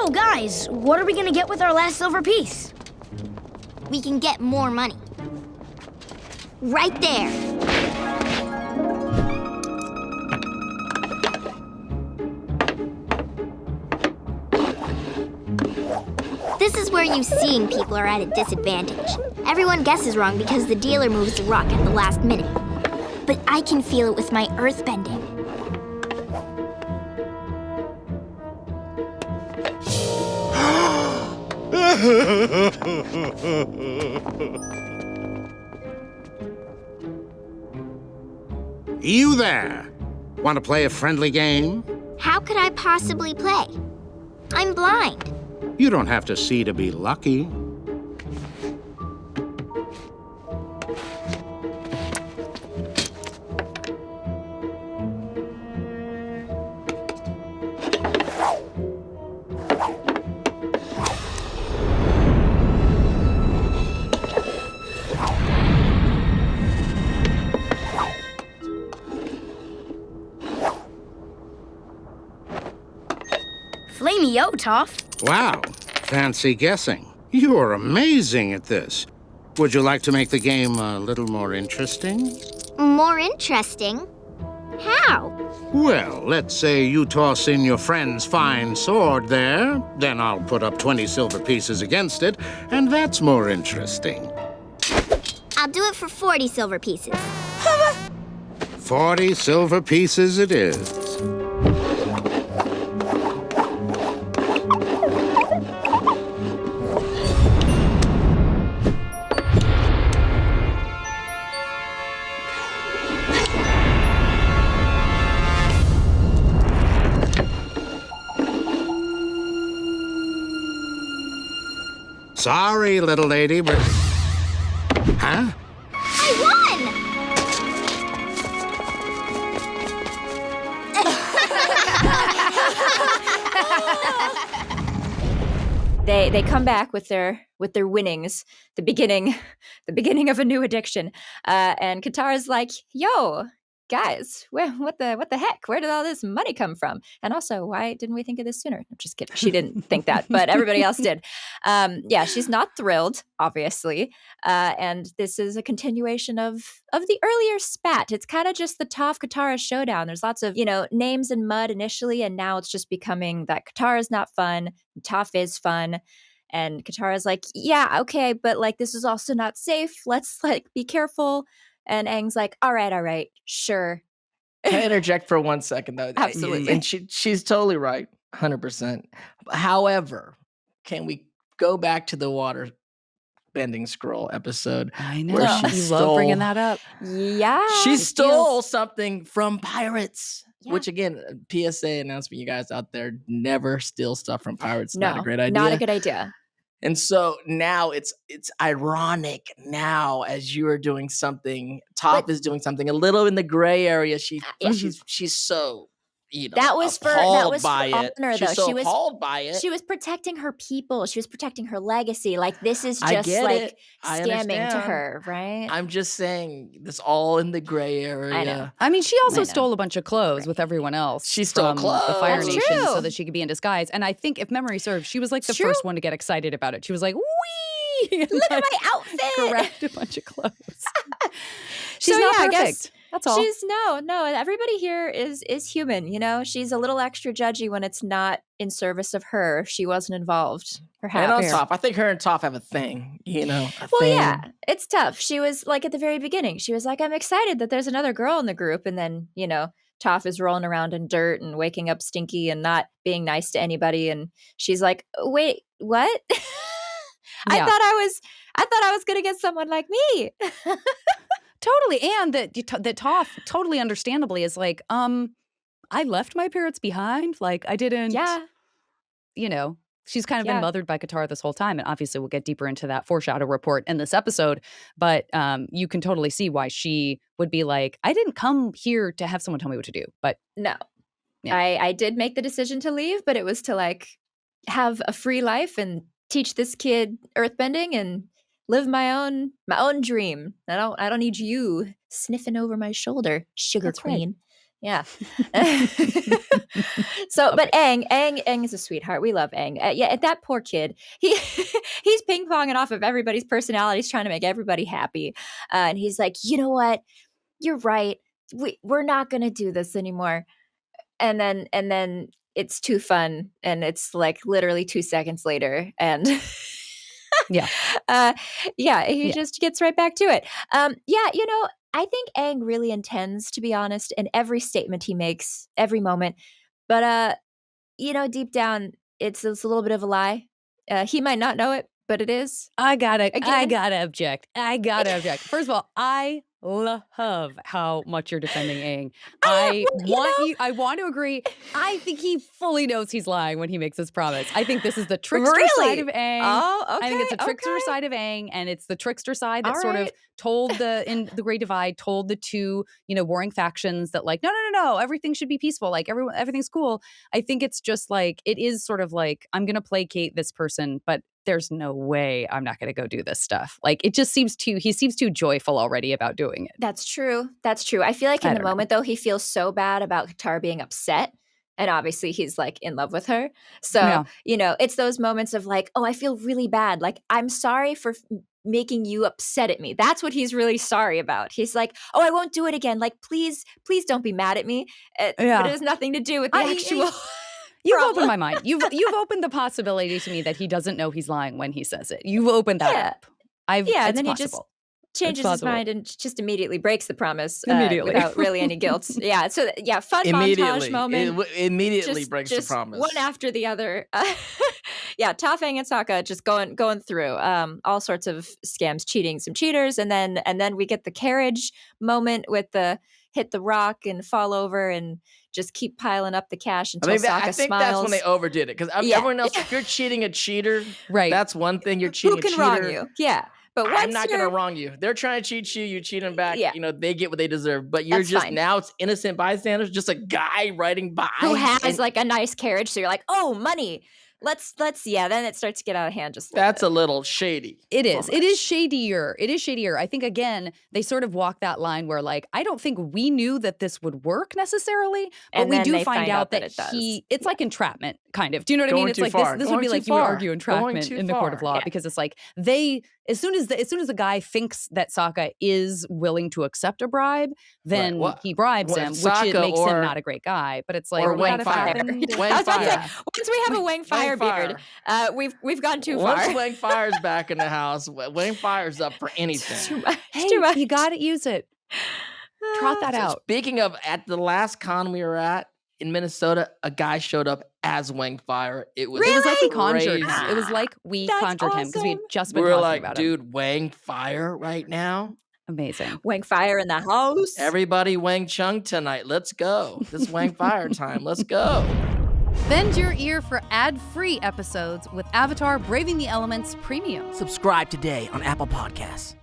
So, guys, what are we gonna get with our last silver piece? We can get more money. Right there. This is where you seeing people are at a disadvantage. Everyone guesses wrong because the dealer moves the rock at the last minute. But I can feel it with my earthbending. You there? Want to play a friendly game? How could I possibly play? I'm blind. You don't have to see to be lucky. Flamey-o, Toph. Wow, fancy guessing. You are amazing at this. Would you like to make the game a little more interesting? More interesting? How? Well, let's say you toss in your friend's fine sword there, then I'll put up 20 silver pieces against it, and that's more interesting. I'll do it for 40 silver pieces. 40 silver pieces it is. Sorry, little lady, but... Huh? I won! They come back with their winnings, the beginning of a new addiction, and Katara's like, "Yo, guys, what the heck? Where did all this money come from? And also, why didn't we think of this sooner?" I'm just kidding. She didn't think that, but everybody else did. Yeah, she's not thrilled, obviously, and this is a continuation of the earlier spat. It's kind of just the Toph Katara showdown. There's lots of names and mud initially, and now it's just becoming that Katara's not fun, Toph is fun. And Katara's like, yeah, okay, but like this is also not safe. Let's like be careful. And Aang's like, all right, sure. Can I interject for 1 second, though? Absolutely. And she's totally right, 100%. However, can we go back to the water bending scroll episode? I know. Where she You love bringing that up. Yeah. She stole something from pirates. Yeah. Which, again, PSA announcement, you guys out there, never steal stuff from pirates. No, Not a great idea. Not a good idea. And so now it's ironic now as you are doing something, Toph is doing something a little in the gray area. She's so that was for honor, though. So appalled by it. She was protecting her people. She was protecting her legacy. Like this is I just get like it. scamming to her, right? I'm just saying this all in the gray area. I know. I mean, she also stole a bunch of clothes with everyone else. She stole clothes. The Fire That's Nation true. so that she could be in disguise. And I think, if memory serves, she was like the first one to get excited about it. She was like, "Wee! Look at my outfit!" Grabbed a bunch of clothes. She's So, not yeah, I perfect. guess That's all. She's no. Everybody here is human. She's a little extra judgy when it's not in service of her. If she wasn't involved, perhaps. And on Toph, I think her and Toph have a thing. Well, thing. yeah, it's tough. She was like at the very beginning. She was like, "I'm excited that there's another girl in the group," and then Toph is rolling around in dirt and waking up stinky and not being nice to anybody, and she's like, "Wait, what?" I Yeah. thought I was gonna get someone like me. Totally. And that Toph, totally understandably, is like, I left my parents behind. Like, I didn't, she's kind of been mothered by Katara this whole time. And obviously we'll get deeper into that foreshadow report in this episode. But you can totally see why she would be like, I didn't come here to have someone tell me what to do. But no, Yeah. I did make the decision to leave, but it was to like have a free life and teach this kid earthbending and live my own dream. I don't need you sniffing over my shoulder, sugar That's right. queen. Yeah. So, but Aang is a sweetheart. We love Aang. Yeah, that poor kid. He's ping ponging off of everybody's personalities, trying to make everybody happy. And he's like, you know what? You're right. We're not gonna do this anymore. And then it's too fun, and it's like literally 2 seconds later, and Yeah. he just gets right back to it. I think Aang really intends, to be honest, in every statement he makes, every moment. But deep down, it's a little bit of a lie. He might not know it, but it is. I gotta object. First of all, I love how much you're defending Aang. I want to agree. I think he fully knows he's lying when he makes this promise. I think this is the trickster side of Aang. Oh, okay. I think it's the trickster side of Aang, and it's the trickster side that sort of told in the Great Divide, told the two, warring factions that like, no, everything should be peaceful. Like everything's cool. I think it's just like, it is sort of like, I'm going to placate this person, but there's no way I'm not going to go do this stuff. Like, it just he seems too joyful already about doing it. That's true. I feel like in the moment, though, he feels so bad about Katara being upset. And obviously he's like in love with her. So, it's those moments of like, oh, I feel really bad. Like, I'm sorry for making you upset at me. That's what he's really sorry about. He's like, oh, I won't do it again. Like, please don't be mad at me. But it has nothing to do with the actual... You've opened my mind. You've opened the possibility to me that he doesn't know he's lying when he says it. You've opened that up. And then he just changes his mind and just immediately breaks the promise without really any guilt. Fun montage moment. Immediately breaks the promise. One after the other. Toph, Aang, and Sokka just going through all sorts of scams, cheating some cheaters, and then we get the carriage moment with the hit the rock and fall over and just keep piling up the cash until Sokka smiles. I think that's when they overdid it, because everyone else, if you're cheating a cheater, that's one thing. You're cheating a cheater. Who can wrong you? Yeah. But I'm not going to wrong you. They're trying to cheat you. You cheat them back. They get what they deserve. But you're now it's innocent bystanders, just a guy riding by. Who has like a nice carriage. So you're like, oh, money. Let's then it starts to get out of hand just That's a little shady. It is. It is shadier. I think, again, they sort of walk that line where, like, I don't think we knew that this would work necessarily, but we do find out that it's like entrapment, kind of. Do you know what I mean? It's like this would be like you would argue entrapment in the court of law, because it's like as soon as the guy thinks that Sokka is willing to accept a bribe, then he bribes him, which makes him not a great guy. But it's like, Wang Fire. Once we have a Wang Fire beard, we've gone too far. Once Wang Fire's back in the house, Wang Fire's up for anything. Too much. You got to use it. Trot that out. Speaking of, at the last con we were at in Minnesota, a guy showed up as Wang Fire. It was like we conjured him. It was like we conjured him because we had just been talking about him. Dude, Wang Fire right now. Amazing. Wang Fire in the house. Everybody Wang Chung tonight. Let's go. This Wang Fire time. Let's go. Bend your ear for ad-free episodes with Avatar Braving the Elements Premium. Subscribe today on Apple Podcasts.